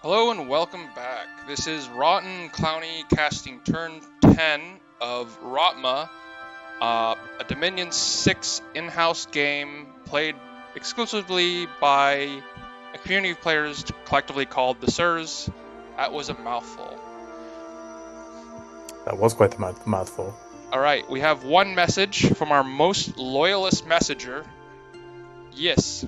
Hello and welcome back. This is Rotten Clowny casting turn 10 of RottMA, a Dominion 6 in-house game played exclusively by a community of players collectively called the Sirs. That was a mouthful. That was quite a mouthful. Alright, we have one message from our most loyalist messenger. Yes.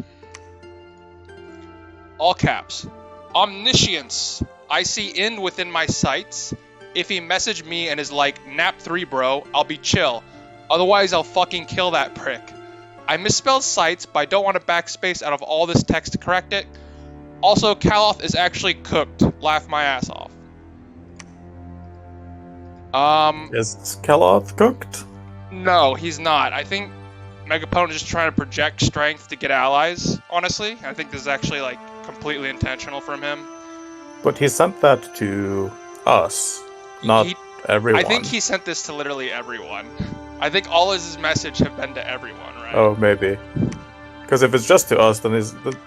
All caps. Omniscience. I see in within my sights. If he messaged me and is like, nap 3 bro, I'll be chill. Otherwise I'll fucking kill that prick. I misspelled sights, but I don't want to backspace out of all this text to correct it. Also, Kaloth is actually cooked. Laugh my ass off. Is Kaloth cooked? No, he's not. I think Megapone is just trying to project strength to get allies, honestly. I think this is actually, like, completely intentional from him. But he sent that to us, not everyone. I think he sent this to literally everyone. I think all of his message have been to everyone, right? Oh, maybe. Because if it's just to us, then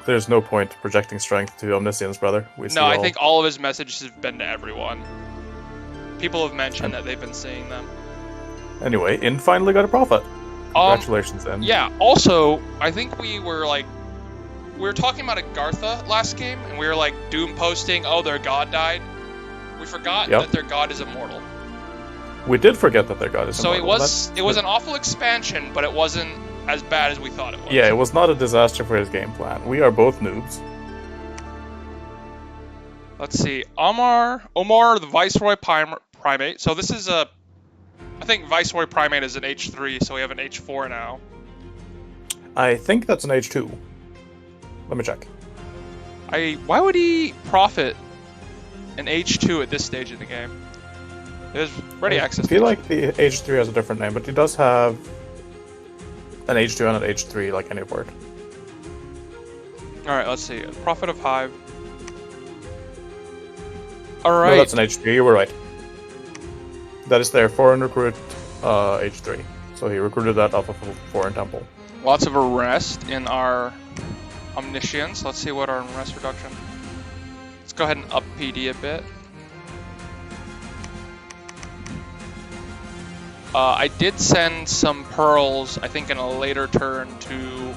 there's no point projecting strength to Omniscience, brother. No, I think all of his messages have been to everyone. People have mentioned that they've been seeing them. Anyway, In finally got a prophet. Congratulations, In. Yeah, also, I think we were talking about Agartha last game, and we were like doom posting, oh, their god died. We forgot that their god is immortal. We did forget that their god is immortal. So it was an awful expansion, but it wasn't as bad as we thought it was. Yeah, it was not a disaster for his game plan. We are both noobs. Let's see. Omar, the Viceroy Primate. So this is I think Viceroy Primate is an H3, so we have an H4 now. I think that's an H2. Let me check. Why would he profit an H2 at this stage in the game? There's ready access. I feel like the H3 has a different name, but he does have an H2 and an H3 like any word. Alright, let's see. Prophet of Hive. Alright. No, that's an H3, you were right. That is their foreign recruit H3. So he recruited that off of a foreign temple. Lots of arrest in our Omniscience. Let's see what our arrest reduction. Let's go ahead and up PD a bit. I did send some pearls, I think in a later turn to,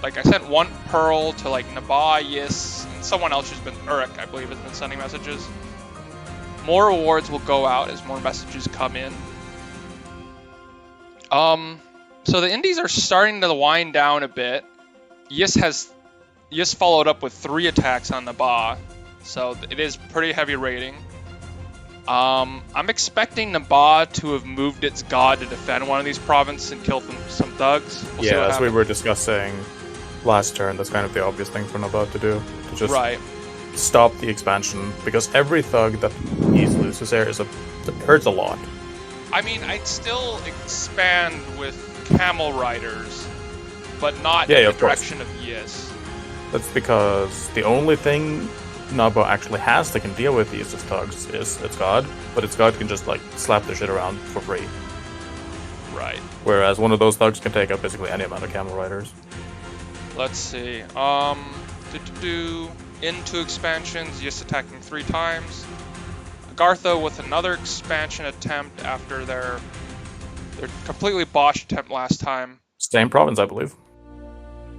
like I sent one pearl to like Naba, Yis, and someone else who's been, Uruk I believe has been sending messages. More rewards will go out as more messages come in. So the indies are starting to wind down a bit. Yis followed up with 3 attacks on Naba, so it is pretty heavy rating. I'm expecting Naba to have moved its god to defend one of these provinces and kill some thugs. We'll as we were discussing last turn, that's kind of the obvious thing for Naba to do. To just stop the expansion, because every thug that he loses there hurts a lot. I mean, I'd still expand with camel riders, but not in the direction of Yis. That's because the only thing Naba actually has that can deal with these thugs is its god, but its god can just like slap their shit around for free. Right. Whereas one of those thugs can take up basically any amount of camel riders. Let's see. Into expansions, Yis attacking 3 times. Agartha with another expansion attempt after their completely botched attempt last time. Same province, I believe.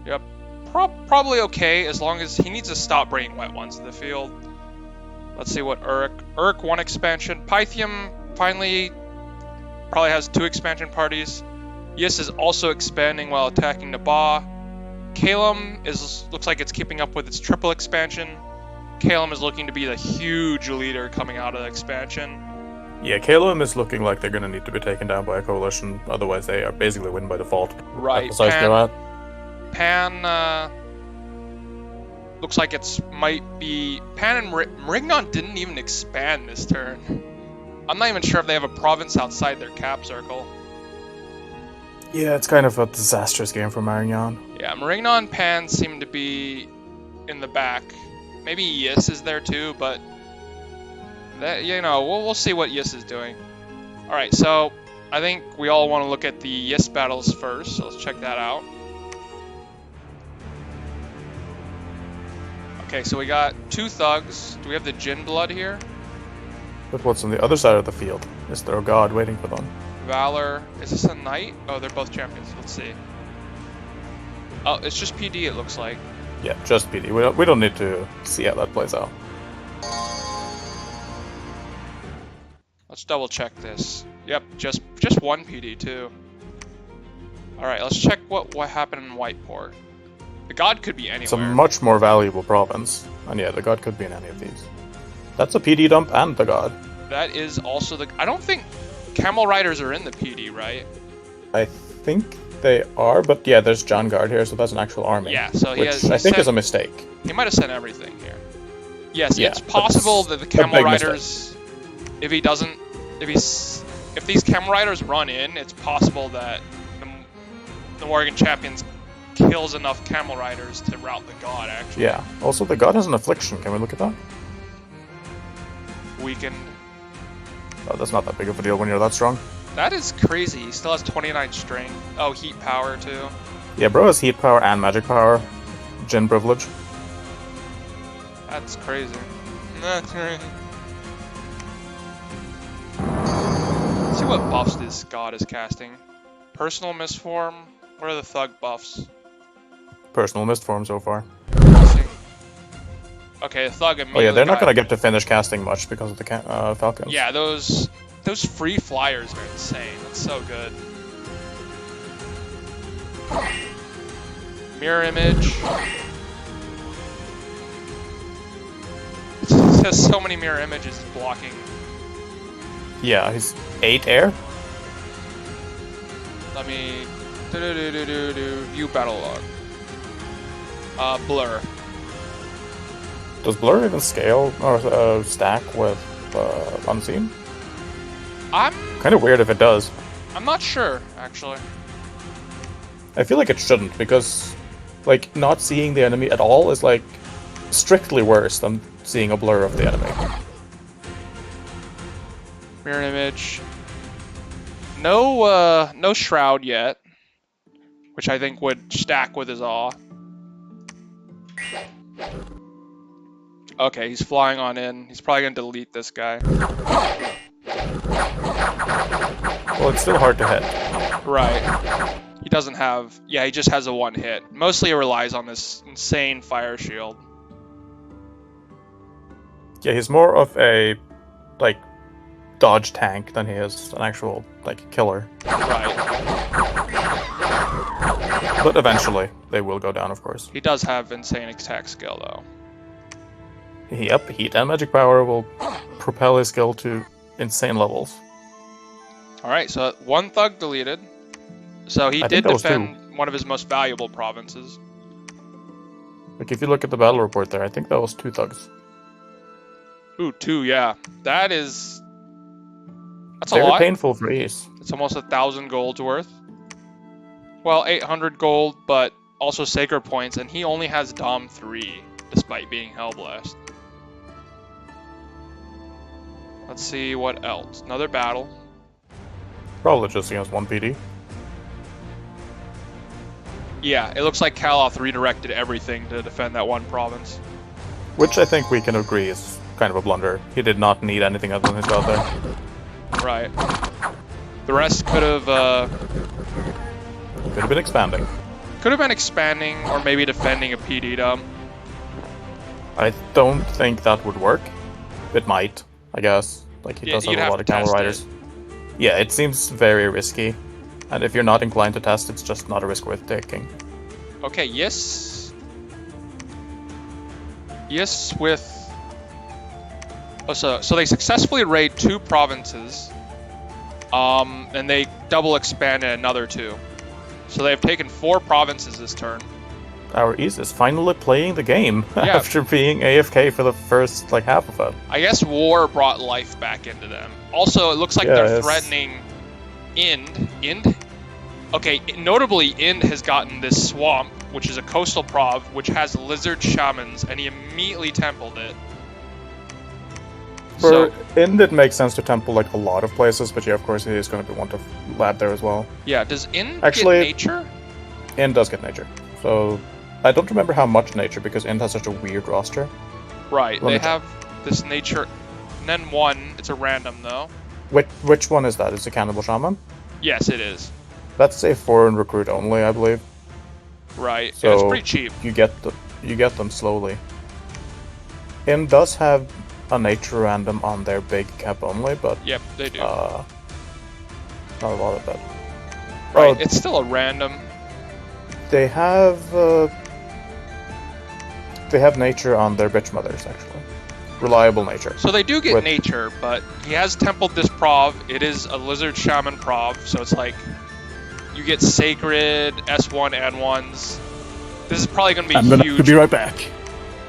Yep. Probably okay, as long as he needs to stop bringing wet ones to the field. Let's see what Uruk 1 expansion. Pythium finally probably has 2 expansion parties. Yis is also expanding while attacking Naba. Kalem looks like it's keeping up with its triple expansion. Kalem is looking to be the huge leader coming out of the expansion. Yeah, Kalem is looking like they're going to need to be taken down by a coalition, otherwise they are basically win by default. Right. Pan looks like might be Pan and Marignon didn't even expand this turn. I'm not even sure if they have a province outside their cap circle. Yeah, it's kind of a disastrous game for Marignon. Yeah, Marignon and Pan seem to be in the back. Maybe Yis is there too, but that, we'll see what Yis is doing. All right, so I think we all want to look at the Yis battles first. So let's check that out. Okay, so we got 2 thugs. Do we have the Jinn blood here? But what's on the other side of the field? Is there a god waiting for them? Valor. Is this a knight? Oh, they're both champions. Let's see. Oh, it's just PD, it looks like. Yeah, just PD. We don't need to see how that plays out. Let's double check this. Yep, just 1 PD too. Alright, let's check what happened in Whiteport. The god could be anywhere. It's a much more valuable province. And yeah, the god could be in any of these. That's a PD dump and the god. That is also the... I don't think Camel Riders are in the PD, right? I think they are, but yeah, there's John Guard here, so that's an actual army. Yeah, so he which I think is a mistake. He might have sent everything here. Yes, yeah, it's possible that the Camel Riders... Mistake. If these Camel Riders run in, it's possible that the Morrigan Champions kills enough Camel Riders to rout the god, actually. Yeah. Also, the god has an affliction. Can we look at that? Weakened. Oh, that's not that big of a deal when you're that strong. That is crazy. He still has 29 strength. Oh, heat power, too. Yeah, bro has heat power and magic power. Jinn privilege. That's crazy. That's crazy. Let's see what buffs this god is casting. Personal misform. What are the thug buffs? Personal mistform so far. Okay, the thug immediately. Oh yeah, they're not gonna get to finish casting much because of the falcons. Yeah, those free flyers are insane. That's so good. Mirror image. There's so many mirror images blocking. Yeah, he's 8 air. Let me view battle log. Blur. Does blur even scale or stack with unseen? I'm kind of weird if it does. I'm not sure, actually. I feel like it shouldn't, because like not seeing the enemy at all is like strictly worse than seeing a blur of the enemy. Mirror image. No shroud yet, which I think would stack with his awe. Okay, he's flying on in. He's probably gonna delete this guy. Well, it's still hard to hit. Right. He doesn't have... Yeah, he just has a 1 hit. Mostly it relies on this insane fire shield. Yeah, he's more of a, like, dodge tank than he is an actual, like, killer. Right. But eventually, they will go down, of course. He does have insane attack skill, though. Yep, heat and magic power will propel his skill to insane levels. Alright, so 1 thug deleted. So he did defend one of his most valuable provinces. Like, if you look at the battle report there, I think that was 2 thugs. Ooh, 2, yeah. That's a lot. Very painful for East. It's almost 1,000 gold's worth. Well, 800 gold, but also Sacred Points, and he only has Dom 3, despite being Hellblessed. Let's see what else. Another battle. Probably just against 1 PD. Yeah, it looks like Kaloth redirected everything to defend that 1 province. Which I think we can agree is kind of a blunder. He did not need anything other than his god there. Right. The rest could have... Could have been expanding. Could have been expanding, or maybe defending a PD dump. I don't think that would work. It might, I guess. Like, he does have a lot of Camel Riders. Yeah, it seems very risky. And if you're not inclined to test, it's just not a risk worth taking. Okay, yes. Yes, with... Oh, so they successfully raid 2 provinces. And they double expanded another 2. So they've taken 4 provinces this turn. Our East is finally playing the game after being AFK for the first, like, half of it. I guess war brought life back into them. Also, it looks like they're threatening Ind. Ind? Okay, notably, Ind has gotten this swamp, which is a coastal prov, which has lizard shamans, and he immediately templed it. For Ind, it makes sense to temple, like, a lot of places, but yeah, of course, he is going to be one to lab there as well. Yeah, does Ind get nature? Ind does get nature. So, I don't remember how much nature because Int has such a weird roster. Right, they have this nature, and then one, it's a random though. Which one is that? Is it Cannibal Shaman? Yes, it is. That's a foreign recruit only, I believe. Right, so and it's pretty cheap. You get them slowly. Int does have a nature random on their big cap only, but yep, they do. Not a lot of that. Right, it's still a random. They have nature on their bitch mothers actually. Reliable nature. So they do get nature, but he has templed this prov. It is a lizard shaman prov, so it's like you get sacred S1 and ones. This is probably gonna be huge. I'm gonna be right back.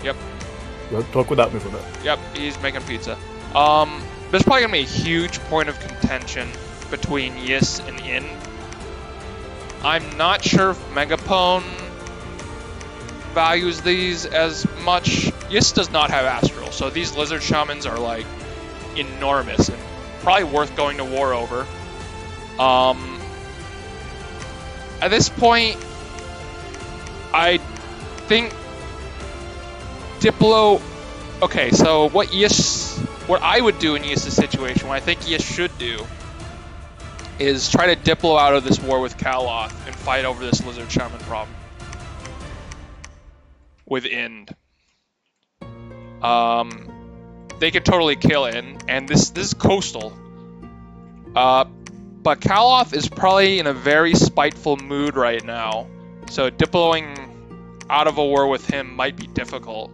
Yep. Talk without me for a bit. Yep, he's making pizza. There's probably gonna be a huge point of contention between Yis and In. I'm not sure if Megapone values these as much. Yis does not have Astral, so these lizard shamans are like enormous and probably worth going to war over. At this point, I think Diplo. Okay, so what I would do in Yis's situation, what I think Yis should do, is try to Diplo out of this war with Kaloth and fight over this lizard shaman problem with Ind. They could totally kill Ind, and this is coastal. But Kaloth is probably in a very spiteful mood right now, so Diploing out of a war with him might be difficult.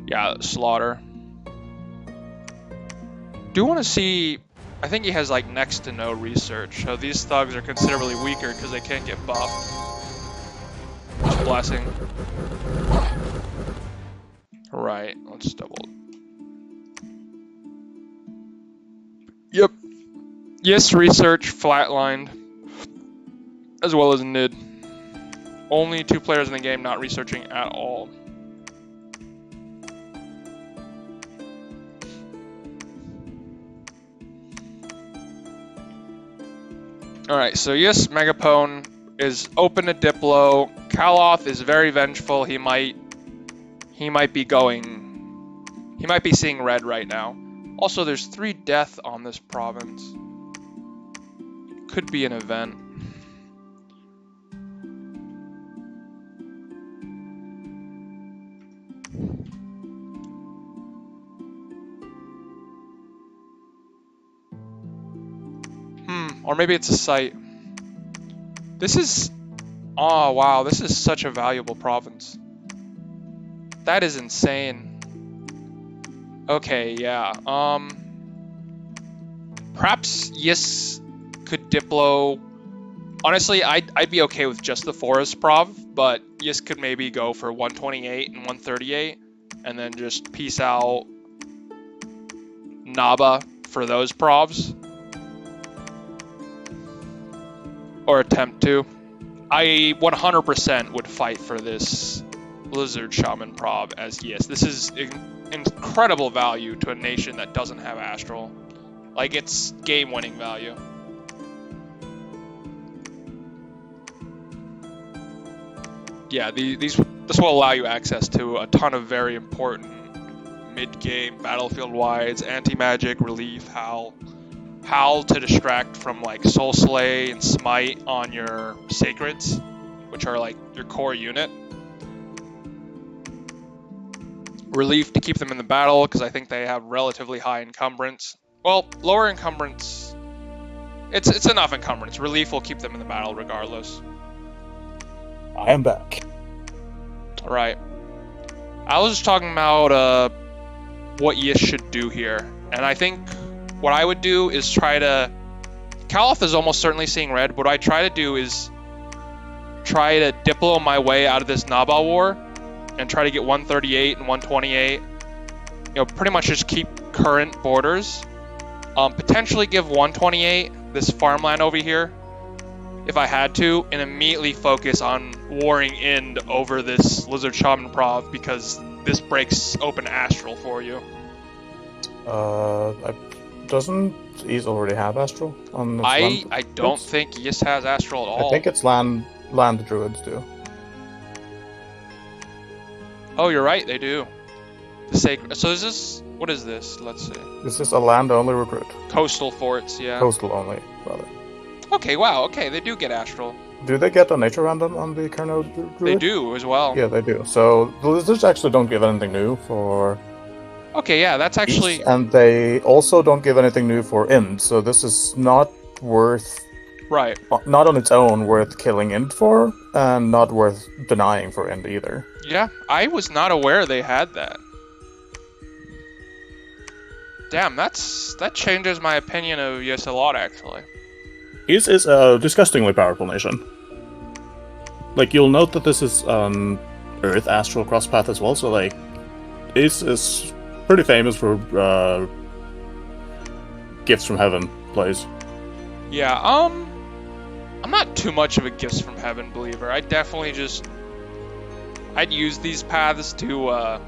Yeah, Slaughter. Do want to see. I think he has like next to no research, so these thugs are considerably weaker because they can't get buffed. Just blessing. Right, let's double. Yep. Yes, research flatlined, as well as Nid. Only 2 players in the game not researching at all. Alright, so yes, Megapone is open to Diplo. Kaloth is very vengeful. He might be seeing red right now. Also, there's 3 death on this province. Could be an event. Or maybe it's a site. This is... Oh, wow. This is such a valuable province. That is insane. Okay, yeah. Perhaps Yis could Diplo... Honestly, I'd be okay with just the Forest prov, but Yis could maybe go for 128 and 138, and then just peace out Naba for those provs. Or attempt to. I 100% would fight for this Lizard Shaman prov as Yis. This is incredible value to a nation that doesn't have Astral. Like, it's game-winning value. Yeah, this will allow you access to a ton of very important mid-game battlefield wides, anti-magic, relief, howl to distract from like Soul Slay and Smite on your Sacreds, which are like your core unit. Relief to keep them in the battle, because I think they have relatively high encumbrance. Well, lower encumbrance. It's enough encumbrance. Relief will keep them in the battle regardless. I am back. Alright. I was just talking about what Yis should do here. And I think what I would do is try to... Kaloth is almost certainly seeing red. What I try to do is try to Diplo my way out of this Naba war and try to get 138 and 128. You know, pretty much just keep current borders. Potentially give 128 this farmland over here if I had to, and immediately focus on warring Ind over this Lizard Shaman prov, because this breaks open Astral for you. doesn't Ys already have Astral on its land? I don't think Ys has Astral at all. I think it's land druids do. Oh, you're right, they do. The sacred. So is this? What is this? Let's see. This is a land-only recruit. Coastal forts, yeah. Coastal only, rather. Okay, wow. Okay, they do get Astral. Do they get a nature random on the Carno druid? They do as well. Yeah, they do. So the lizards actually don't give anything new for. Okay, yeah, that's actually. Ys, and they also don't give anything new for Ind. So this is not worth. Right. Not on its own worth killing Ind for, and not worth denying for Ind either. Yeah, I was not aware they had that. Damn, that changes my opinion of Ys a lot, actually. Ys is a disgustingly powerful nation. Like, you'll note that this is an Earth Astral crosspath as well, so like, Ys is pretty famous for Gifts from Heaven plays. Yeah, I'm not too much of a Gifts from Heaven believer. I'd use these paths to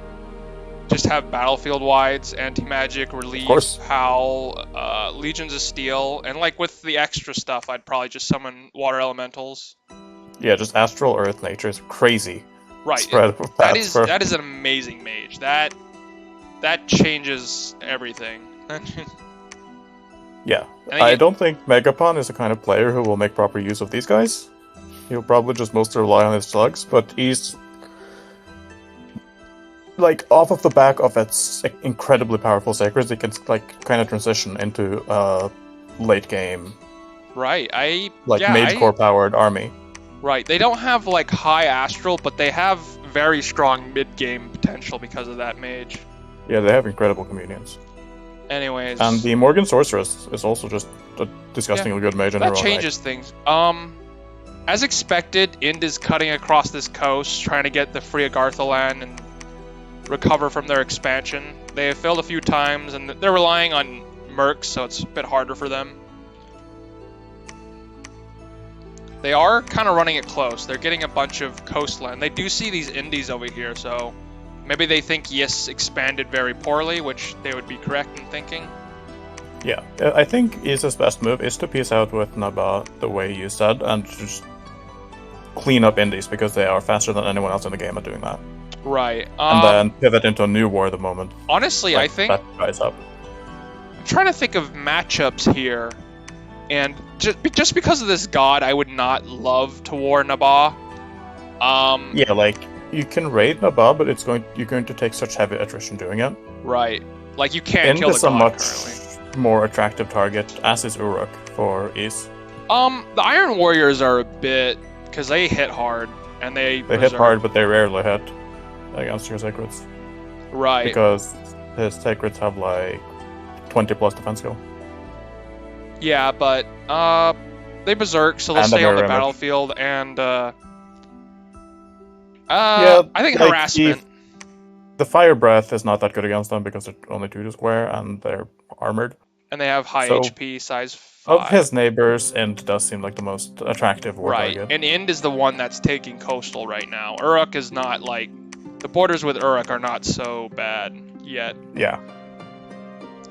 just have battlefield wides, anti-magic, relief, howl, legions of steel, and like with the extra stuff, I'd probably just summon water elementals. Yeah, just Astral, Earth, Nature is crazy. Right. That is an amazing mage. That changes everything. Yeah, I don't think Megapon is the kind of player who will make proper use of these guys. He'll probably just mostly rely on his slugs, but he's like off of the back of its incredibly powerful sacreds, he can like kind of transition into late game. Right. Mage core powered army. Right. They don't have like high astral, but they have very strong mid game potential because of that mage. Yeah, they have incredible communions. Anyways. And the Morgan Sorceress is also just a disgustingly good mage in her own right. That changes things. As expected, Ind is cutting across this coast, trying to get the free Agartha land and recover from their expansion. They have failed a few times, and they're relying on mercs, so it's a bit harder for them. They are kind of running it close. They're getting a bunch of coastland. They do see these indies over here, so maybe they think Ys expanded very poorly, which they would be correct in thinking. Yeah, I think Ys's best move is to peace out with Naba the way you said, and just clean up indies, because they are faster than anyone else in the game at doing that. Right. And then pivot into a new war the moment. Honestly, I think that guys up. I'm trying to think of matchups here, and just because of this god, I would not love to war Naba. Yeah, like you can raid Naba, but you're going to take such heavy attrition doing it. Right. Like you can't kill the god much currently. More attractive target, as is Uruk for Ys. The Iron Warriors are a bit, because they hit hard and they hit hard, but they rarely hit against your sacreds. Right. Because his sacreds have like 20 plus defense skill. Yeah, but they berserk, so they'll stay on the battlefield, and I think like harassment. The fire breath is not that good against them because they're only 2 to square and they're armored. And they have high HP, size 5. Of his neighbors, Ind does seem like the most attractive war target. And Ind is the one that's taking coastal right now. Uruk is not like... The borders with Uruk are not so bad yet. Yeah.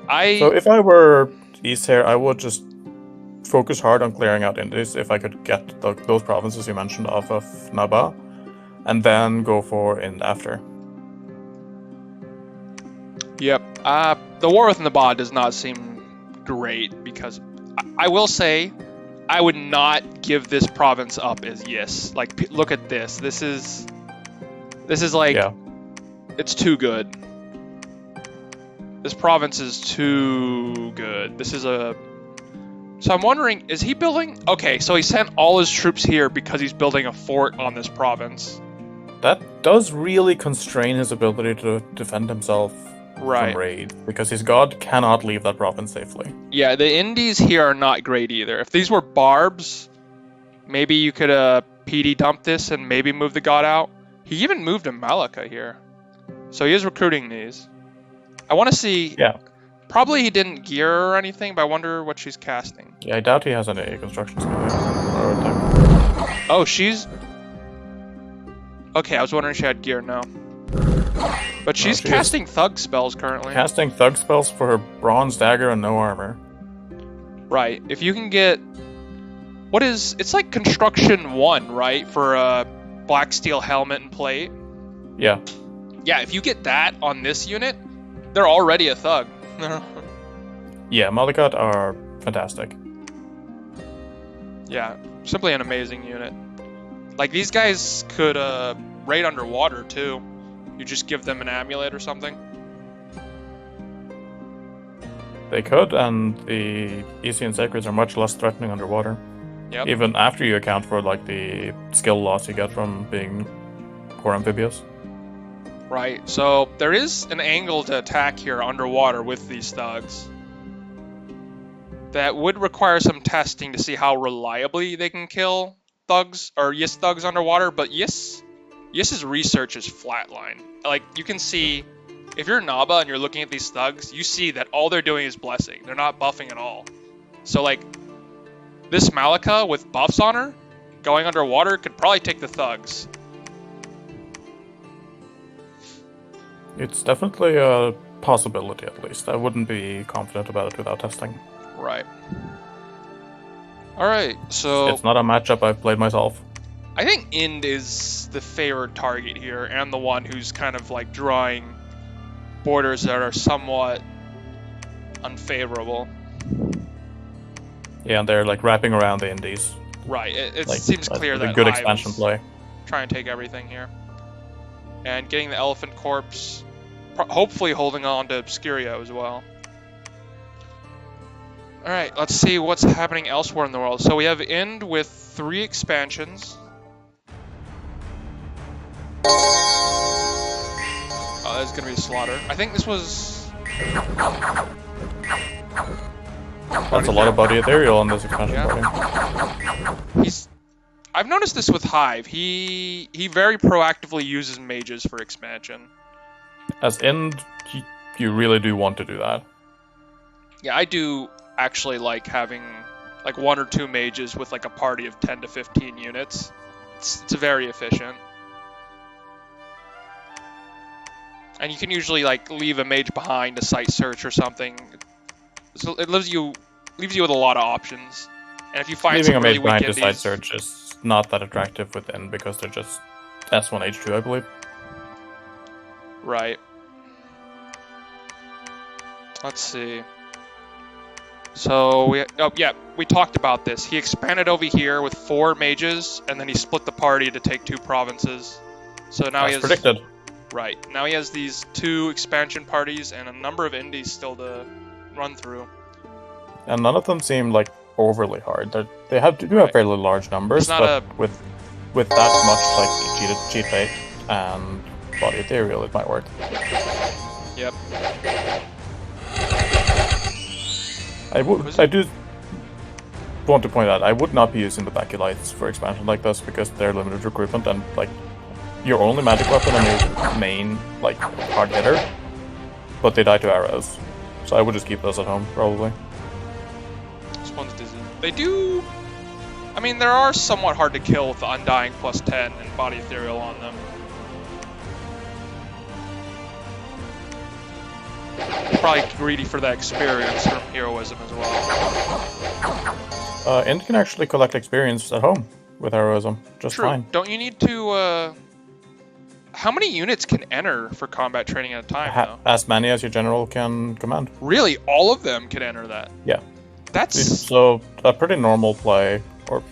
So if I were Ys here, I would just focus hard on clearing out Indies if I could get those provinces you mentioned off of Naba, and then go for Ind after. Yep. The war with Naba does not seem great, because I will say I would not give this province up as Ys. Like, look at this. This is like, it's too good. This province is too good. This is a... So I'm wondering, is he building... Okay, so he sent all his troops here because he's building a fort on this province. That does really constrain his ability to defend himself from raid, because his god cannot leave that province safely. Yeah, the indies here are not great either. If these were barbs, maybe you could PD dump this and maybe move the god out. He even moved a Malika here. So he is recruiting these. I want to see... Yeah. Probably he didn't gear or anything, but I wonder what she's casting. Yeah, I doubt he has any construction skill here. Oh, she's... Okay, I was wondering if she had gear now. But she's casting Thug spells currently. Casting Thug spells for her Bronze Dagger and no armor. Right. If you can get... What is... It's like Construction 1, right? For a Black Steel Helmet and Plate. Yeah. Yeah, if you get that on this unit, they're already a Thug. Yeah, Malekith are fantastic. Yeah, simply an amazing unit. Like, these guys could raid underwater, too. You just give them an amulet or something. They could, and the Isian Sacreds are much less threatening underwater. Yep. Even after you account for, like, the skill loss you get from being core amphibious. Right, so there is an angle to attack here underwater with these Thugs. That would require some testing to see how reliably they can kill Thugs, or Yiss Thugs underwater, but Yiss's research is flatline. Like, you can see, if you're Naba and you're looking at these Thugs, you see that all they're doing is blessing. They're not buffing at all. So, like, this Malika with buffs on her, going underwater, could probably take the Thugs. It's definitely a possibility, at least. I wouldn't be confident about it without testing. Right. Alright, so... It's not a matchup I've played myself. I think Ind is the favored target here, and the one who's kind of like drawing borders that are somewhat unfavorable. Yeah, and they're like wrapping around the Indies. Right, it like, seems clear that a good Hive's expansion play. Try and take everything here. And getting the Elephant Corpse, hopefully holding on to Obscurio as well. Alright, let's see what's happening elsewhere in the world. So we have Ind with 3 expansions. Oh, that's gonna be a slaughter. I think this was... That's a lot of body ethereal on this expansion party. I've noticed this with Hive. He very proactively uses mages for expansion. As Ind, you really do want to do that. Yeah, I do actually like having like 1 or 2 mages with like a party of 10 to 15 units. It's very efficient. And you can usually like leave a mage behind to site search or something. So it leaves you with a lot of options. And if you find leaving some a really mage weak behind indies, to site search is not that attractive with Ind because they're just S1 H2, I believe. Right. Let's see. So we talked about this. He expanded over here with 4 mages, and then he split the party to take 2 provinces. So now he has predicted. Right. Now he has these 2 expansion parties and a number of indies still to run through. And none of them seem like overly hard. Do have fairly large numbers, but with that much like cheat fate and body ethereal, it might work. Yep. I do want to point out, I would not be using the Baculites for expansion like this because they're limited recruitment and like your only magic weapon and your main like hard hitter, but they die to arrows. So I would just keep those at home probably. This one's dizzy. They do. I mean, there are somewhat hard to kill with the Undying plus 10 and body ethereal on them. Probably greedy for that experience from heroism as well. Ind can actually collect experience at home with heroism, just True. fine. Don't you need to, how many units can enter for combat training at a time, though? As many as your general can command. Really? All of them can enter that? Yeah. That's... So, a pretty normal play, or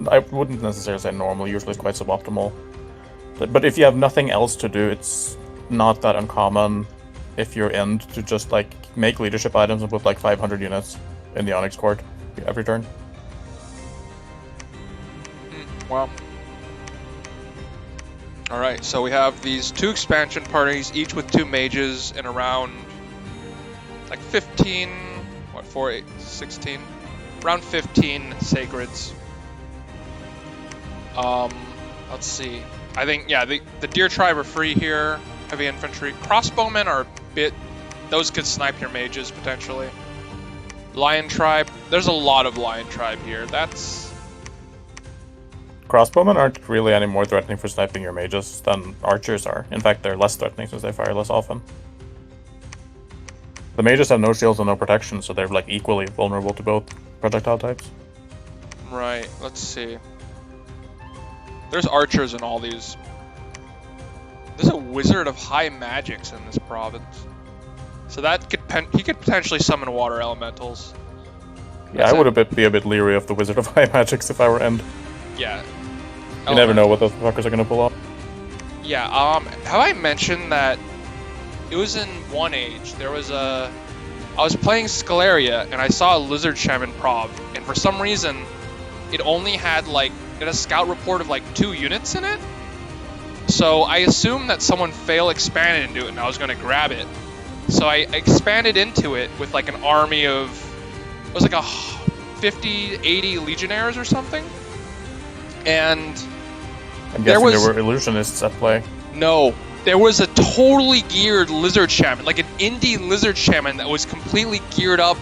I wouldn't necessarily say normal, usually it's quite suboptimal. But if you have nothing else to do, it's not that uncommon if you're in to just like make leadership items and put like 500 units in the Onyx Court every turn. Well. Alright, so we have these 2 expansion parties, each with 2 mages and around like 15, what, 4, 8, 16? Around 15 sacreds. Let's see. I think, yeah, the Deer Tribe are free here. Heavy infantry. Crossbowmen are a bit... Those could snipe your mages, potentially. Lion Tribe. There's a lot of Lion Tribe here. That's... crossbowmen aren't really any more threatening for sniping your mages than archers are. In fact, they're less threatening since they fire less often. The mages have no shields and no protection, so they're like equally vulnerable to both projectile types. Right, let's see. There's archers in all these. There's a wizard of high magics in this province. So that could he could potentially summon water elementals. Yeah, I would be a bit leery of the wizard of high magics if I were End. Yeah. You never know what those fuckers are gonna pull off. Yeah, have I mentioned that it was in 1 Age, there was I was playing Scalaria and I saw a Lizard Shaman prov, and for some reason, it only had like, it had a scout report of like 2 units in it. So I assumed that someone fail expanded into it and I was gonna grab it. So I expanded into it with like an army of, it was like a 50, 80 legionnaires or something. And I'm guessing there were illusionists at play. No, there was a totally geared lizard shaman, like an indie lizard shaman that was completely geared up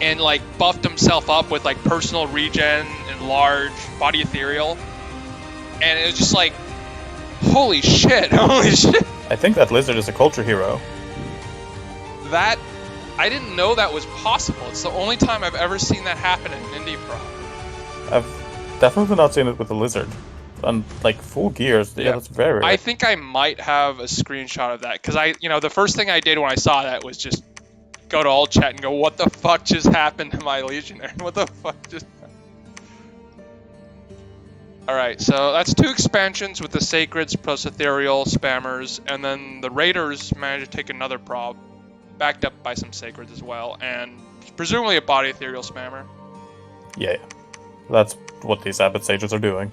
and like buffed himself up with like personal regen and large body ethereal. And it was just like, holy shit, holy shit. I think that lizard is a culture hero. That, I didn't know that was possible. It's the only time I've ever seen that happen in Indie Pro. I've definitely not seen it with the lizard. And like full gears, yeah, that's very rare. I think I might have a screenshot of that, because the first thing I did when I saw that was just go to alt chat and go, what the fuck just happened to my legionnaire? What the fuck just happened? Alright, so that's 2 expansions with the Sacreds plus Ethereal spammers, and then the Raiders managed to take another prob, backed up by some Sacreds as well, and presumably a body Ethereal spammer. Yeah, that's what these Abbot Sages are doing.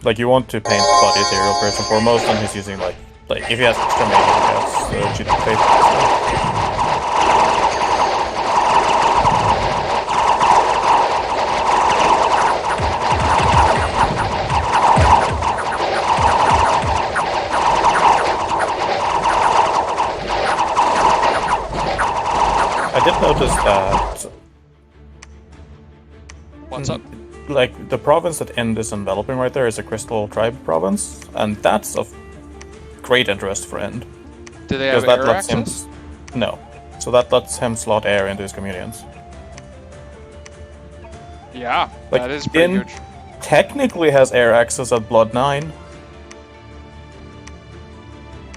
Like, you want to paint body ethereal first and foremost, and he's using like if he has extra mage, he has cheated faith. I did notice that. What's up? Like, the province that End is enveloping right there is a Crystal Tribe province, and that's of great interest for End. Do they have air access? No. So that lets him slot air into his communions. Yeah, like, that is pretty good. Technically has air access at Blood 9.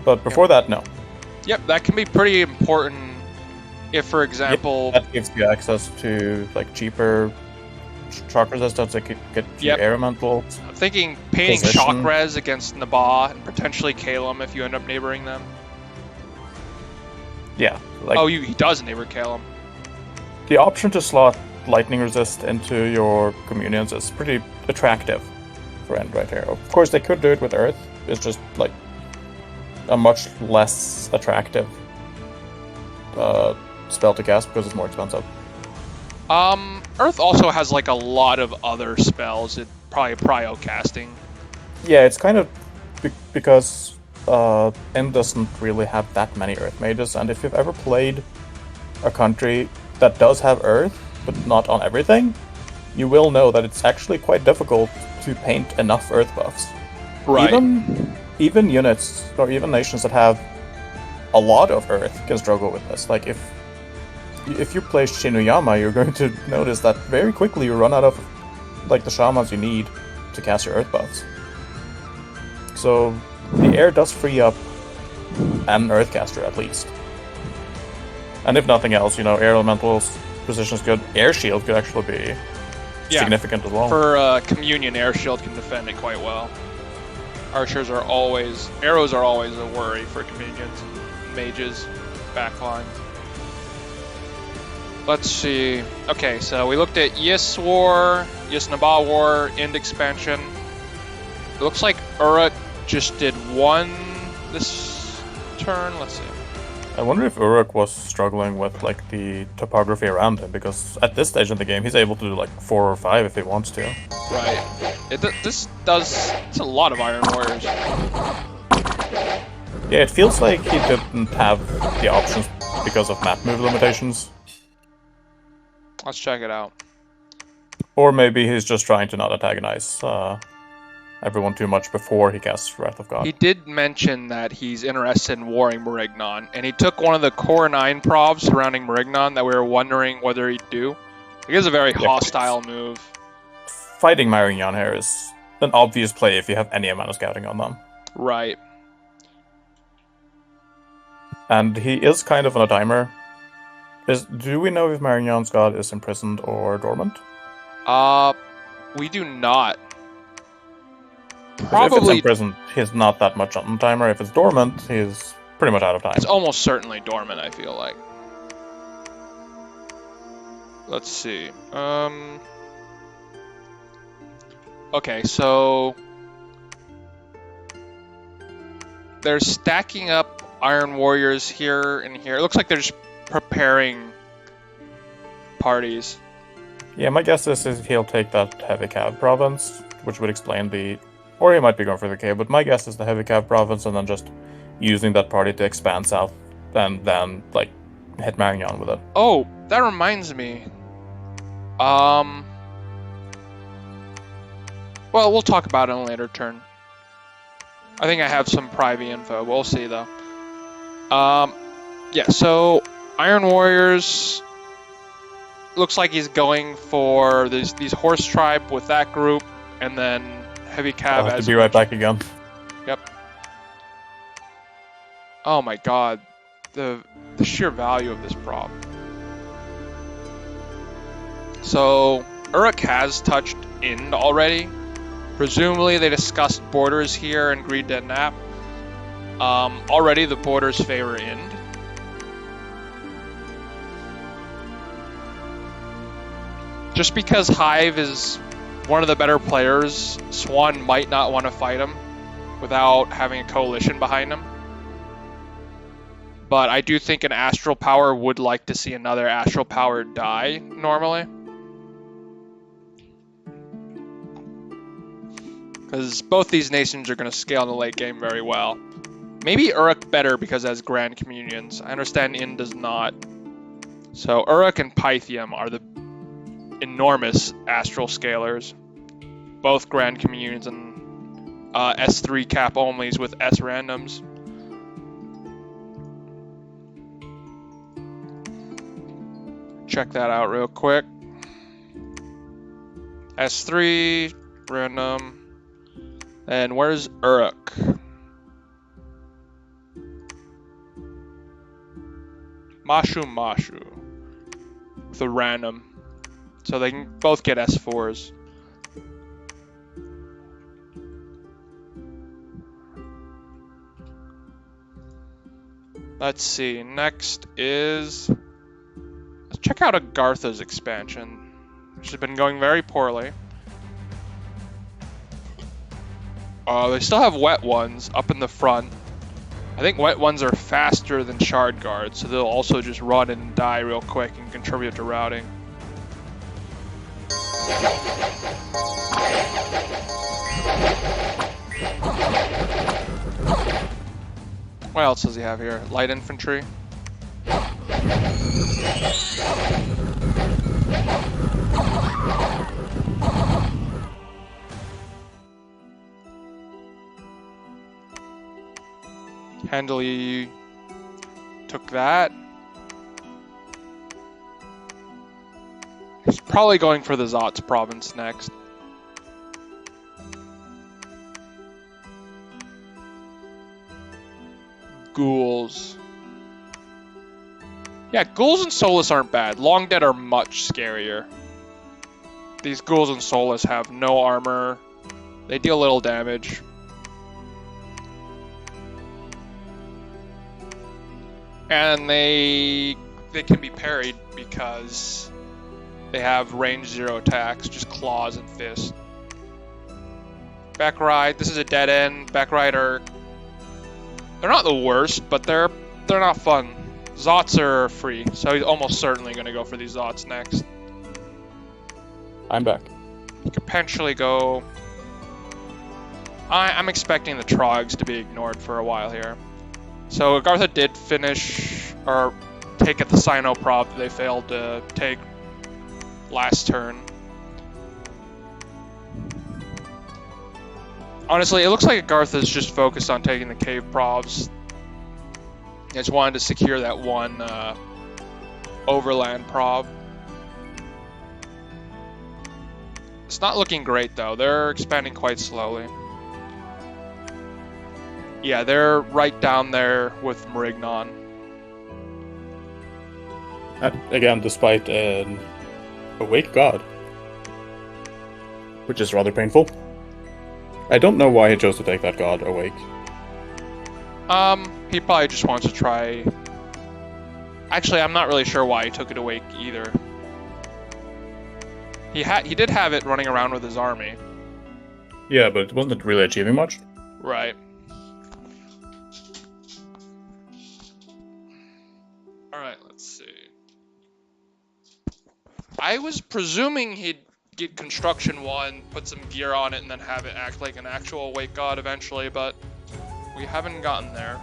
But before that, no. Yep, that can be pretty important if, for example... That gives you access to, like, cheaper shock resistance that could get you air elementals. I'm thinking painting shock res against Nabah and potentially Kalem if you end up neighboring them. Yeah. Like, he does neighbor Kalem. The option to slot lightning resist into your communions is pretty attractive for End right here. Of course, they could do it with Earth. It's just, like, a much less attractive spell to cast because it's more expensive. Earth also has like a lot of other spells. It probably prio casting. Yeah, it's kind of because End doesn't really have that many Earth mages, and if you've ever played a country that does have Earth, but not on everything, you will know that it's actually quite difficult to paint enough Earth buffs. Right. Even units, or even nations that have a lot of Earth can struggle with this. Like, if you play Shinuyama, you're going to notice that very quickly you run out of like the shamans you need to cast your Earth buffs. So the air does free up an Earth caster at least. And if nothing else, air elementals position's good. Air shield could actually be significant as well. For communion, air shield can defend it quite well. Arrows are always a worry for communions, mages, backline. Let's see. Okay, so we looked at Yis War, Yis Nabah War, End expansion. It looks like Uruk just did 1 this turn. Let's see. I wonder if Uruk was struggling with like the topography around him, because at this stage in the game he's able to do like 4 or 5 if he wants to. Right. It's a lot of Iron Warriors. Yeah, it feels like he didn't have the options because of map move limitations. Let's check it out. Or maybe he's just trying to not antagonize everyone too much before he casts Wrath of God. He did mention that he's interested in warring Marignon, and he took one of the Core 9 provs surrounding Marignon that we were wondering whether he'd do. It is a very hostile move. Fighting Marignon here is an obvious play if you have any amount of scouting on them. Right. And he is kind of on a timer. Do we know if Marignon's god is imprisoned or dormant? We do not. Probably. If it's imprisoned, he's not that much on the timer. If it's dormant, he's pretty much out of time. It's almost certainly dormant, I feel like. Let's see. Okay, so they're stacking up Iron Warriors here and here. It looks like they're just preparing parties. Yeah, my guess is he'll take that Heavy Cav province, which would explain the... Or he might be going for the cave, but my guess is the Heavy Cav province and then just using that party to expand south and then, like, hit Marignon with it. Oh, that reminds me. Well, we'll talk about it in a later turn. I think I have some private info. We'll see, though. Yeah, so Iron Warriors... Looks like he's going for these horse tribe with that group, and then Heavy Cav. I'll have to be right back again. Yep. Oh my god, the sheer value of this prop. So Uruk has touched Ind already. Presumably they discussed borders here and agreed to nap. Already the borders favor Ind. Just because Hive is one of the better players, Swan might not want to fight him without having a coalition behind him. But I do think an Astral Power would like to see another Astral Power die, normally. Because both these nations are going to scale in the late game very well. Maybe Uruk better because it has Grand Communions. I understand Ind does not. So Uruk and Pythium are the enormous astral scalers, both Grand Communions and S3 cap onlys with S randoms. Check that out real quick. S3 random, and where's Uruk? Mashu with a random. So they can both get S4s. Let's see. Next is... Let's check out Agartha's expansion, which has been going very poorly. They still have Wet Ones up in the front. I think Wet Ones are faster than Shard Guards, so they'll also just run and die real quick and contribute to routing. What else does he have here? Light infantry. Handily took that. He's probably going for the Zotz province next. Ghouls. Yeah, Ghouls and Solus aren't bad. Long Dead are much scarier. These Ghouls and Solus have no armor. They deal little damage. And they can be parried because they have range 0 attacks, just claws and fists. Backride, this is a dead end. Backride they're not the worst, but they're not fun. Zots are free, so he's almost certainly going to go for these Zots next. I'm back. He could potentially go... I'm expecting the Trogs to be ignored for a while here. So Agartha did finish, or take at the Sino prop that they failed to take last turn. Honestly, it looks like Agartha's just focused on taking the cave probs. He just wanted to secure that one overland prob. It's not looking great though. They're expanding quite slowly. Yeah, they're right down there with Marignon. Again, despite an awake god. Which is rather painful. I don't know why he chose to take that god awake. He probably just wants to try... Actually, I'm not really sure why he took it awake either. He did have it running around with his army. Yeah, but it wasn't really achieving much. Right. Alright, let's see. I was presuming he'd get Construction 1, put some gear on it, and then have it act like an actual Awake God eventually, but we haven't gotten there.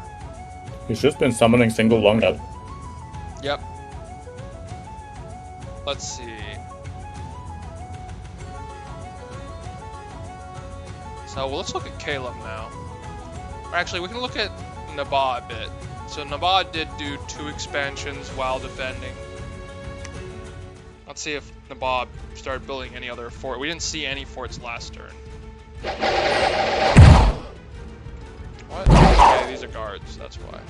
He's just been summoning single long god. Yep. Let's see. So, well, let's look at Caleb now. Or actually, we can look at Nabah a bit. So Nabah did do 2 expansions while defending. Let's see if Nabah started building any other fort. We didn't see any forts last turn. What? Okay, these are guards, that's why.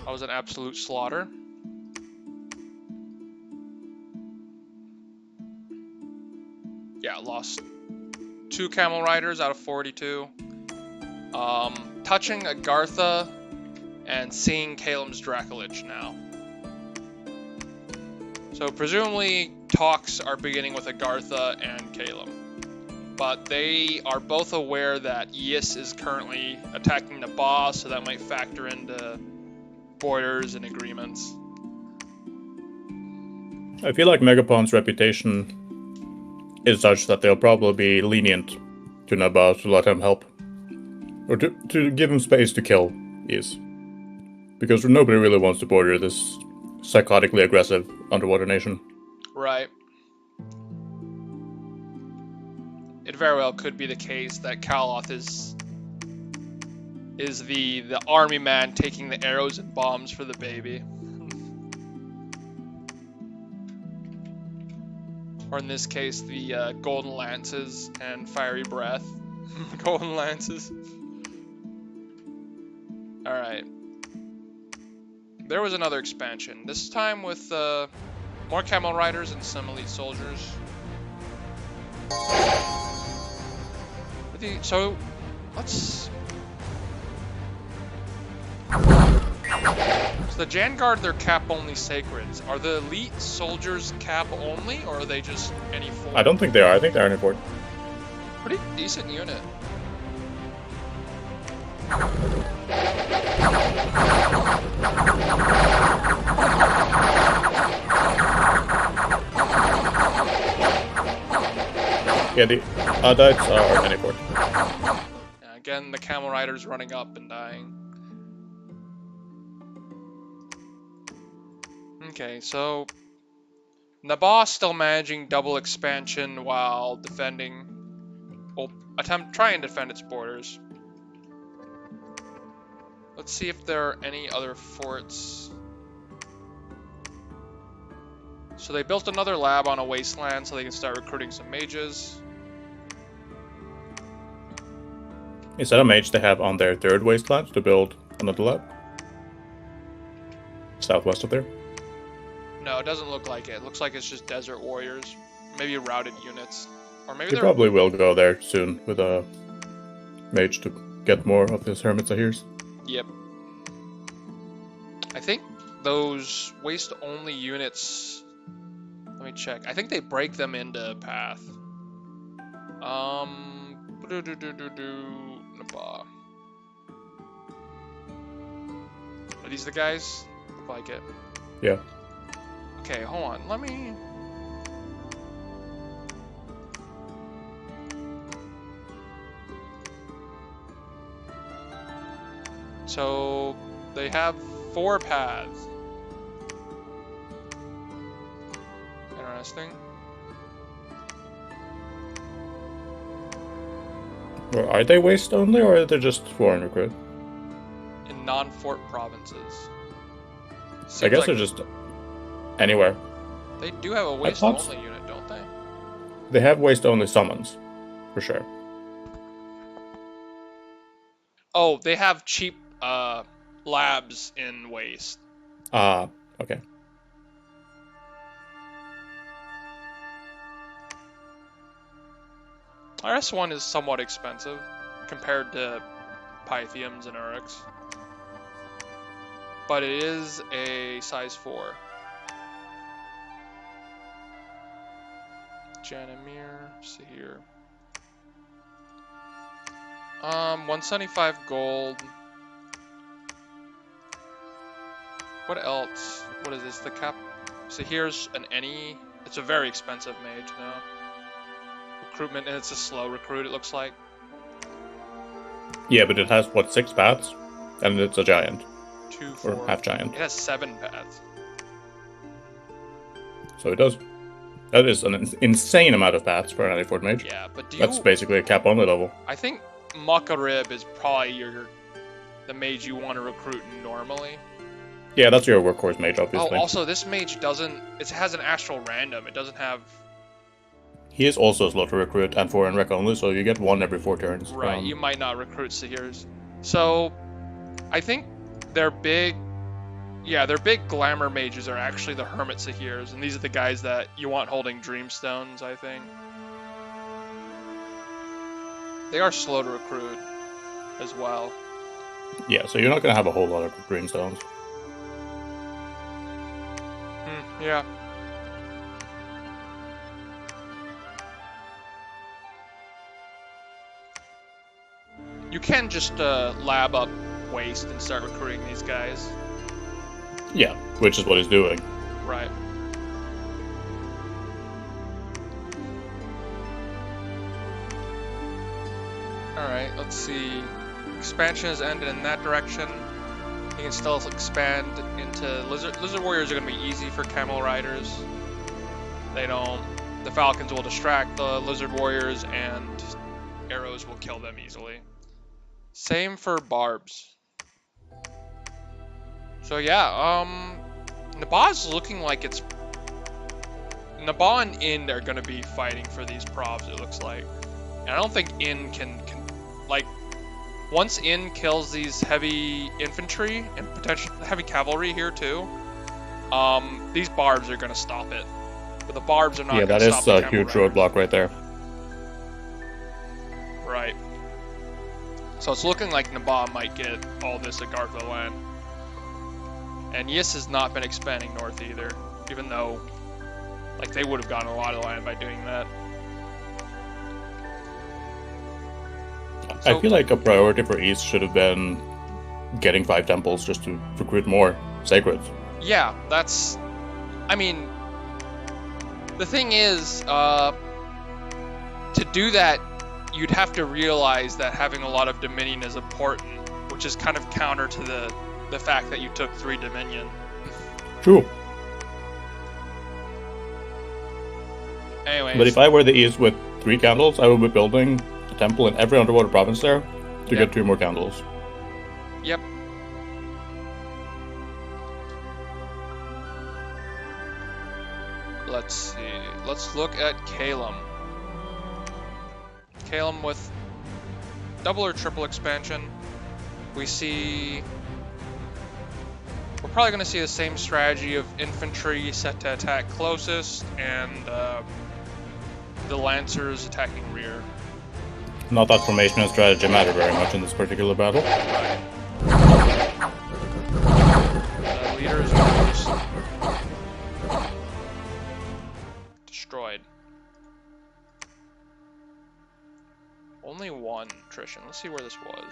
That was an absolute slaughter. Yeah, lost 2 camel riders out of 42. Touching Agartha and seeing Kalem's Dracolich now. So presumably talks are beginning with Agartha and Kalem. But they are both aware that Yis is currently attacking Nabah, so that might factor into borders and agreements. I feel like Megapon's reputation is such that they'll probably be lenient to Nabah to let him help. Or to give him space to kill Yis. Because nobody really wants to border this psychotically aggressive underwater nation. Right. It very well could be the case that Kaloth is the army man taking the arrows and bombs for the baby. Or in this case, the golden lances and fiery breath. Golden lances. Alright. There was another expansion, this time with more camel riders and some elite soldiers. So, let's... So the Janguard, they're cap-only sacreds. Are the elite soldiers cap-only, or are they just any fort? I don't think they are. I think they're any fort. Pretty decent unit. Yeah, the Adites are any fort. Yeah, again, the camel riders running up and dying. Okay, so Nabah still managing double expansion while defending, well, try and defend its borders. Let's see if there are any other forts. So they built another lab on a wasteland so they can start recruiting some mages. Is that a mage they have on their 3rd wasteland to build another lab? Southwest of there? No, it doesn't look like it. It looks like it's just desert warriors. Maybe routed units. Or maybe They probably will go there soon with a mage to get more of his hermits of here's. Yep. I think those waste-only units... Let me check. I think they break them into path. Nabah. Are these the guys? Look like it. Yeah. Okay, hold on. Let me... So, they have 4 paths. Interesting. Or are they waste only, or are they just foreign recruit? In non-fort provinces. I guess they're just anywhere. They do have a waste only unit, don't they? They have waste only summons, for sure. Oh, they have cheap labs in waste. Okay. RS1 is somewhat expensive compared to Pythiums and Uruks. But it is a size 4. Janimir, see here. 175 gold. What else? What is this? The cap? So here's an any. It's a very expensive mage now. Recruitment, and it's a slow recruit, it looks like. Yeah, but it has, what, 6 paths? And it's a giant. 2, 4. Or half giant. It has 7 paths. So it does. That is an insane amount of paths for an Fort mage. Yeah, but that's basically a cap only level. I think Makarib is probably the mage you want to recruit normally. Yeah, that's your workhorse mage, obviously. Oh, also, this mage doesn't... It has an astral random. It doesn't have... He is also slow to recruit and foreign rec only, so you get 1 every 4 turns. Right, you might not recruit Sahirs. So, I think their big... Yeah, their big glamour mages are actually the Hermit Sahirs, and these are the guys that you want holding Dreamstones, I think. They are slow to recruit as well. Yeah, so you're not going to have a whole lot of Dreamstones. Yeah. You can just lab up waste and start recruiting these guys. Yeah, which is what he's doing. Right. Alright, let's see. Expansion has ended in that direction. You can still expand into Lizard Warriors are going to be easy for Camel Riders. They don't... The Falcons will distract the Lizard Warriors, and arrows will kill them easily. Same for Barbs. So yeah, Naba's looking like it's... Naba and Ind are going to be fighting for these probs, it looks like. And I don't think Ind can like... Once Ind kills these heavy infantry, and potentially heavy cavalry here too, these Barbs are going to stop it. But the Barbs are not going to stop the that is a huge roadblock right there. Right. So it's looking like Naba might get all this Agartha land. And Yis has not been expanding north either, even though like they would have gotten a lot of land by doing that. So, I feel like a priority for East should have been getting 5 temples just to recruit more sacreds. Yeah, that's... I mean, the thing is, to do that, you'd have to realize that having a lot of Dominion is important, which is kind of counter to the fact that you took 3 Dominion. True. Anyways. But if I were the East with 3 candles, I would be building a temple in every underwater province there to get 2 more candles. Yep. Let's see. Let's look at Kalem. Kalem with double or triple expansion. We see... We're probably going to see the same strategy of infantry set to attack closest and the Lancers attacking rear. Not that formation and strategy matter very much in this particular battle. Right. The leaders are just destroyed. Only 1 attrition. Let's see where this was.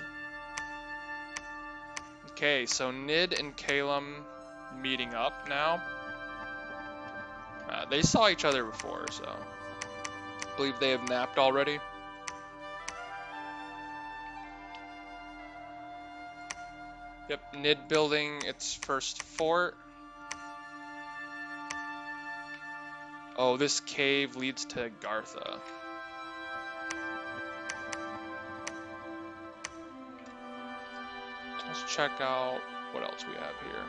Okay, so Nid and Kalem meeting up now. They saw each other before, so I believe they have napped already. Yep, Nid building its first fort. Oh, this cave leads to Gartha. Let's check out what else we have here.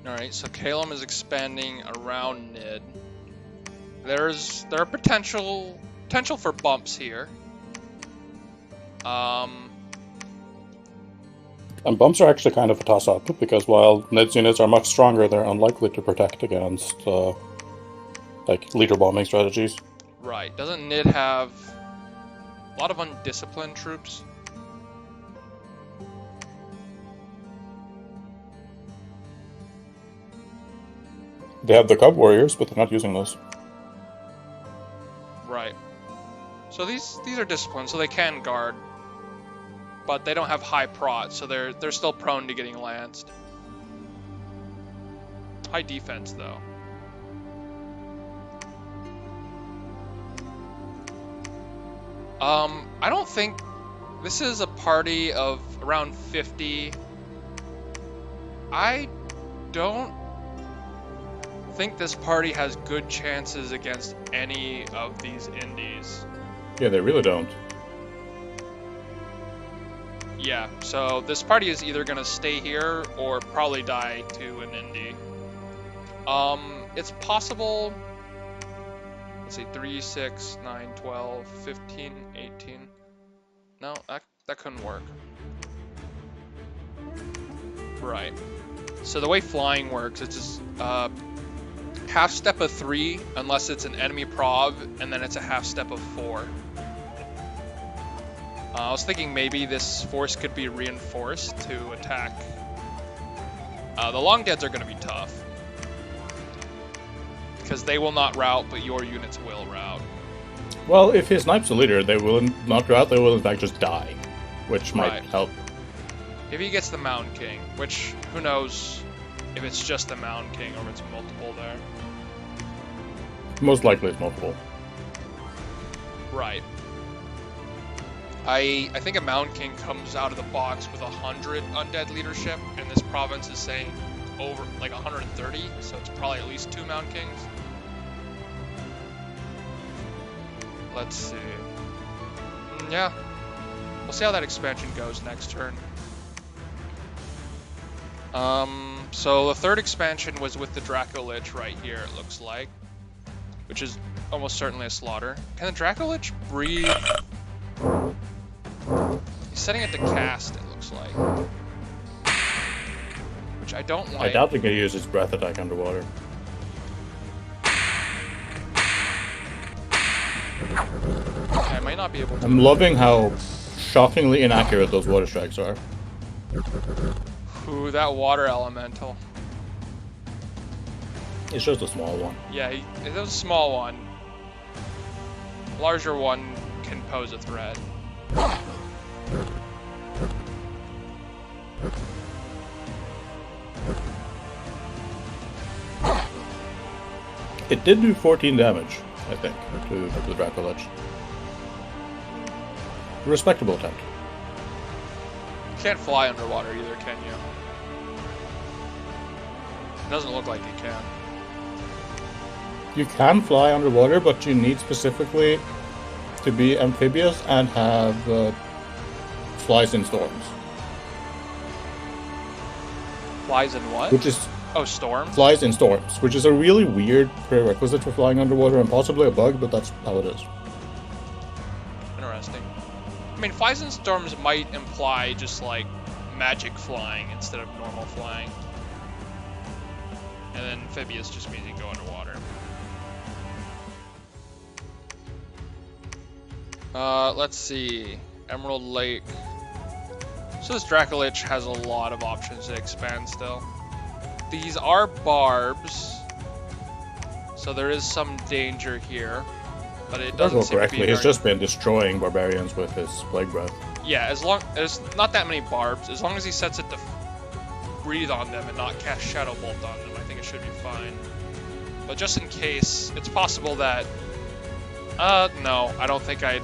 Alright, so Calum is expanding around Nid. There are potential for bumps here. And bumps are actually kind of a toss-up, because while Nid's units are much stronger, they're unlikely to protect against, like, leader bombing strategies. Right. Doesn't Nid have a lot of undisciplined troops? They have the Cub Warriors, but they're not using those. Right. So these are disciplined, so they can guard. But they don't have high prot, so they're still prone to getting lanced. High defense, though. I don't think this is a party of around 50. I don't think this party has good chances against any of these indies. Yeah, they really don't. Yeah, so this party is either going to stay here or probably die to an indie. It's possible. Let's see, 3, 6, 9, 12, 15, 18. No, that couldn't work. Right. So the way flying works, it's just half step of 3 unless it's an enemy prov, and then it's a half step of 4. I was thinking maybe this force could be reinforced to attack. The long deads are going to be tough, because they will not route, but your units will route. Well, if he snipes the leader, they will not route, they will in fact just die, which might help. If he gets the Mountain King, which, who knows if it's just the Mountain King or if it's multiple there. Most likely it's multiple. Right. I think a Mountain King comes out of the box with 100 undead leadership, and this province is saying over like 130, so it's probably at least 2 Mountain Kings. Let's see. Yeah. We'll see how that expansion goes next turn. So the third expansion was with the Draco Lich right here, it looks like. Which is almost certainly a slaughter. Can the Draco Lich breathe? He's setting it to cast, it looks like. Which I don't like. I doubt they can use his breath attack underwater. I might not be able to. I'm loving how shockingly inaccurate those water strikes are. Ooh, that water elemental. It's just a small one. Yeah, it was a small one. Larger one can pose a threat. It did do 14 damage, I think, to the Draco Lich. Respectable attempt. You can't fly underwater either, can you? It doesn't look like you can. You can fly underwater, but you need specifically to be amphibious and have flies in storms. Flies in what? Which is storms? Flies in storms, which is a really weird prerequisite for flying underwater and possibly a bug, but that's how it is. Interesting. I mean, flies in storms might imply just like magic flying instead of normal flying. And then amphibious just means you can go underwater. Let's see. Emerald Lake. So this Draco Lich has a lot of options to expand still. These are barbs, so there is some danger here, but it doesn't seem to be very... He's just been destroying barbarians with his plague breath. Yeah, as long there's not that many barbs, as long as he sets it to breathe on them and not cast Shadow Bolt on them, I think it should be fine. But just in case, it's possible that... no, I don't think I'd...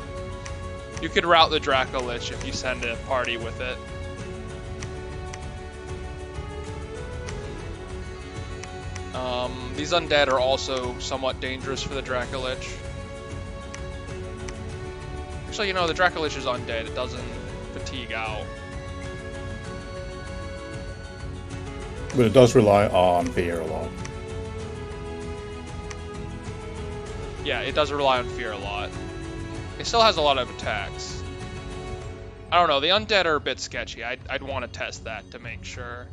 You could route the Draco Lich if you send a party with it. These undead are also somewhat dangerous for the Draco Lich. Actually, you know, the Draco Lich is undead. It doesn't fatigue out. But it does rely on fear a lot. Yeah, it does rely on fear a lot. It still has a lot of attacks. I don't know, the undead are a bit sketchy. I'd want to test that to make sure.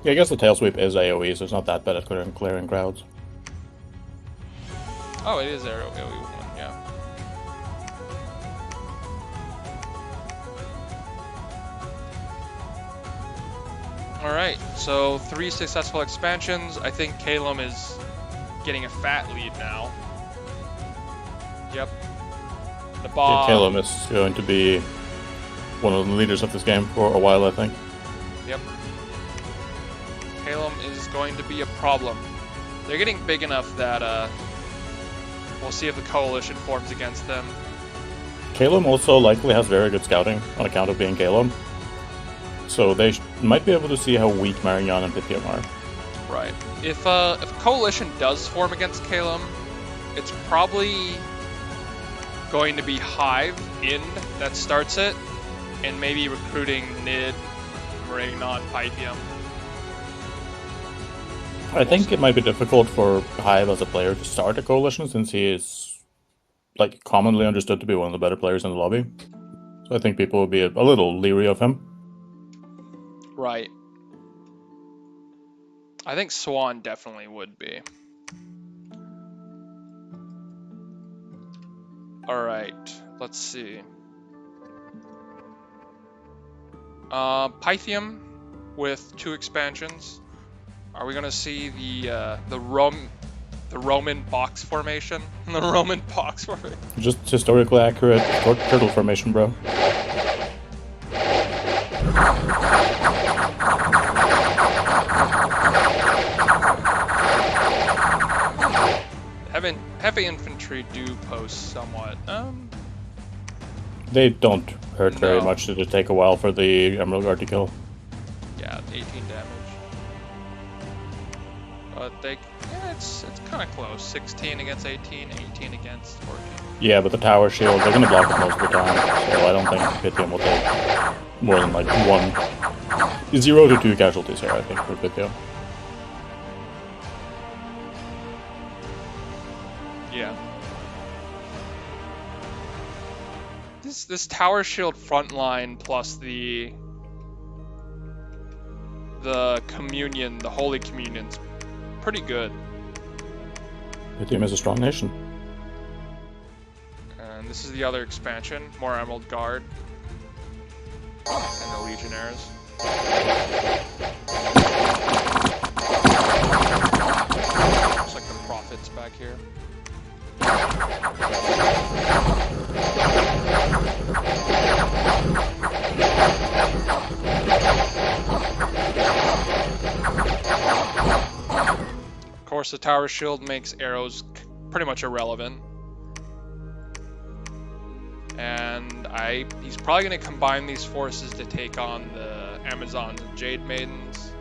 Yeah, I guess the Tail Sweep is AoE, so it's not that bad at clearing crowds. Oh, it is AoE 1, yeah. Alright, so 3 successful expansions. I think Calum is getting a fat lead now. Yep. The bomb. Yeah, Calum is going to be one of the leaders of this game for a while, I think. Yep. Calum is going to be a problem. They're getting big enough that we'll see if the coalition forms against them. Calum also likely has very good scouting on account of being Calum. So they might be able to see how weak Marignan and Pythium are. Right. If a coalition does form against Calum, it's probably going to be Hive in that starts it, and maybe recruiting Nid, Marignan, Pythium. I think it might be difficult for Hive as a player to start a coalition since he is like commonly understood to be one of the better players in the lobby. So I think people will be a little leery of him. Right. I think Swan definitely would be. Alright, let's see. Pythium with 2 expansions. Are we gonna see the Roman box formation? The Roman box formation. Just historically accurate turtle formation, bro. Heavy infantry do post somewhat. They don't hurt very much. It'll take a while for the Emerald Guard to kill. Yeah, 18 damage. But it's kind of close. 16 against 18, 18 against 14. Yeah, but the tower shield, they're gonna block it most of the time. So I don't think Pythium will take more than like 0 to 2 casualties here, I think, for Pythium. Yeah. This tower shield front line plus the communion, the Holy Communion's pretty good. Pythium is a strong nation. And this is the other expansion, more Emerald Guard. And the Legionnaires. Looks like the Prophets back here. Of course, the tower shield makes arrows pretty much irrelevant. And he's probably going to combine these forces to take on the Amazons and Jade Maidens.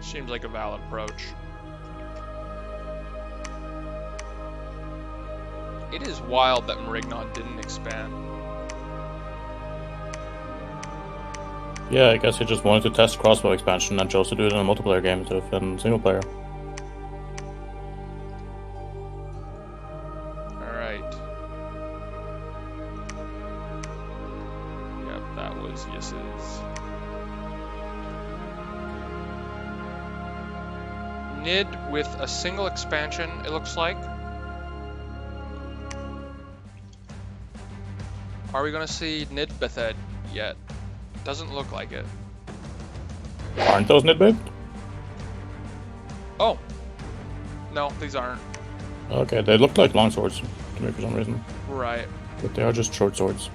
Seems like a valid approach. It is wild that Marignan didn't expand. Yeah, I guess he just wanted to test crossbow expansion and chose to do it in a multiplayer game instead of in single player. Alright. Yep, that was Yis's. Nid with a single expansion, it looks like. Are we gonna see Nid Bethed yet? Doesn't look like it. Aren't those Nidbait? Oh. No, these aren't. Okay, they look like long swords to me for some reason. Right. But they are just short swords.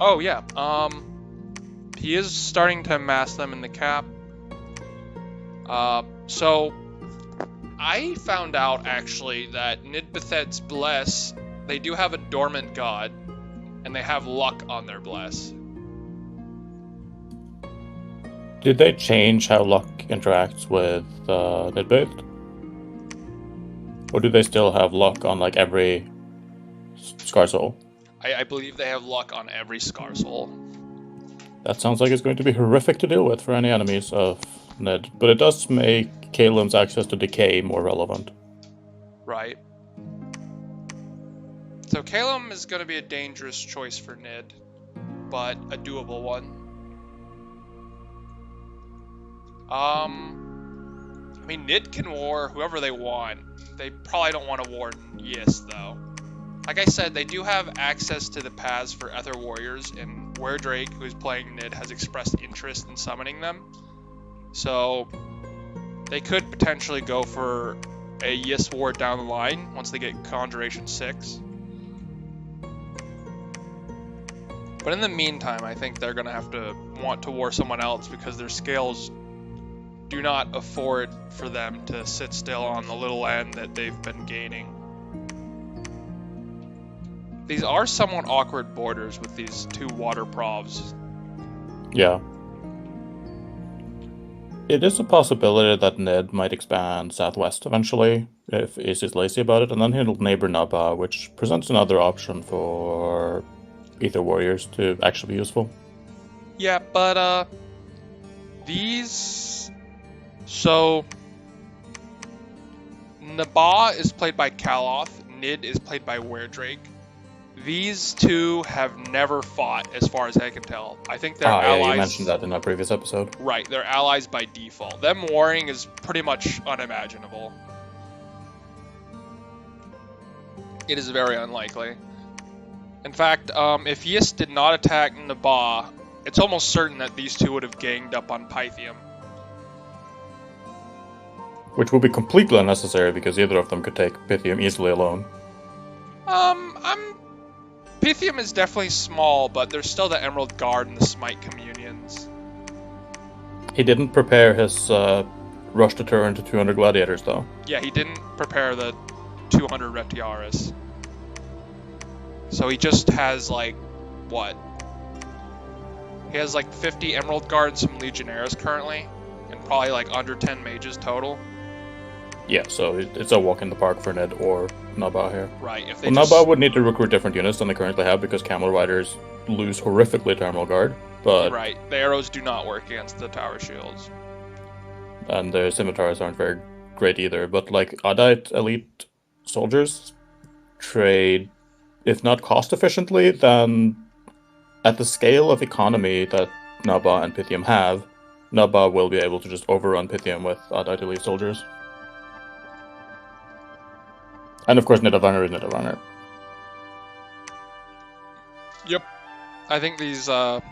Oh yeah, he is starting to amass them in the cap. So I found out actually that Nidbethed's Bless, they do have a dormant god, and they have luck on their Bless. Did they change how luck interacts with Nidbeth? Or do they still have luck on like every Scar Soul? I believe they have luck on every Scar Soul. That sounds like it's going to be horrific to deal with for any enemies of Nid, but it does make Calum's access to Decay more relevant. Right. So Calum is going to be a dangerous choice for Nid, but a doable one. I mean, Nid can war whoever they want. They probably don't want to war Yis, though. Like I said, they do have access to the paths for Ether Warriors, and Weredrake, who is playing Nid, has expressed interest in summoning them. So they could potentially go for a Yis war down the line once they get Conjuration 6. But in the meantime, I think they're going to have to want to war someone else because their scales do not afford for them to sit still on the little land that they've been gaining. These are somewhat awkward borders with these two water provs. Yeah. It is a possibility that Nid might expand southwest eventually, if Is is lazy about it, and then he'll neighbor Naba, which presents another option for Ether Warriors to actually be useful. Yeah, but these... So, Naba is played by Kaloth, Nid is played by Weredrake. These two have never fought, as far as I can tell. I think they're allies. Yeah, you mentioned that in our previous episode. Right, they're allies by default. Them warring is pretty much unimaginable. It is very unlikely. In fact, if Yis did not attack Naba, it's almost certain that these two would have ganged up on Pythium. Which would be completely unnecessary because either of them could take Pythium easily alone. Pythium is definitely small, but there's still the Emerald Guard and the Smite Communions. He didn't prepare his rush to turn to 200 gladiators, though. Yeah, he didn't prepare the 200 Retiaris. So he just has, like, what? He has, like, 50 Emerald Guard and some Legionnaires currently, and probably, like, under 10 mages total. Yeah, so it's a walk in the park for Nid or Naba here. Right, if they Naba would need to recruit different units than they currently have because Camel Riders lose horrifically to Emerald Guard, but... Right, the arrows do not work against the Tower Shields. And the scimitars aren't very great either, but like Adite elite soldiers trade, if not cost efficiently, then at the scale of economy that Naba and Pythium have, Naba will be able to just overrun Pythium with Adite elite soldiers. And of course, Nidavellir is Nidavellir. Yep. I think these luck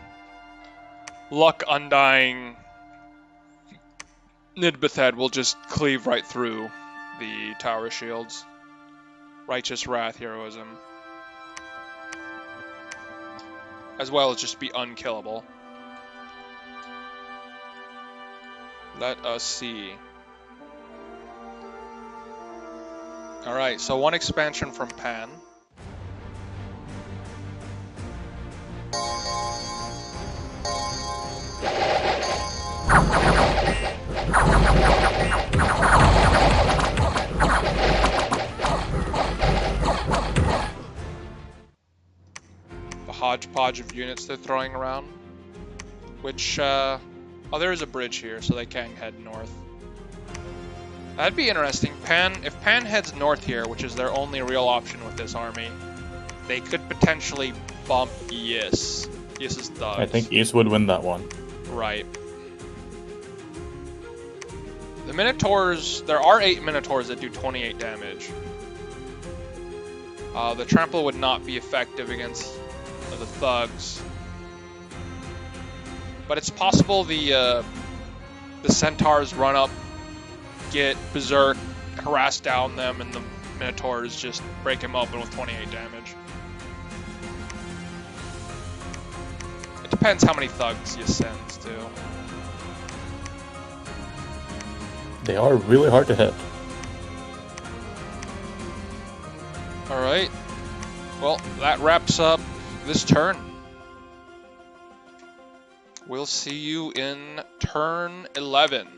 undying Nidbethed will just cleave right through the Tower Shields. Righteous Wrath heroism. As well as just be unkillable. Let us see. Alright, so one expansion from Pan. The hodgepodge of units they're throwing around. Which, oh, there is a bridge here, so they can head north. That'd be interesting. If Pan heads north here, which is their only real option with this army, they could potentially bump Yis. Yis's thugs. I think Yis would win that one. Right. The Minotaurs, there are 8 Minotaurs that do 28 damage. The Trample would not be effective against the thugs. But it's possible the Centaurs run up get Berserk, harass down them, and the Minotaurs just break him open with 28 damage. It depends how many thugs you send, too. They are really hard to hit. Alright. Well, that wraps up this turn. We'll see you in turn 11.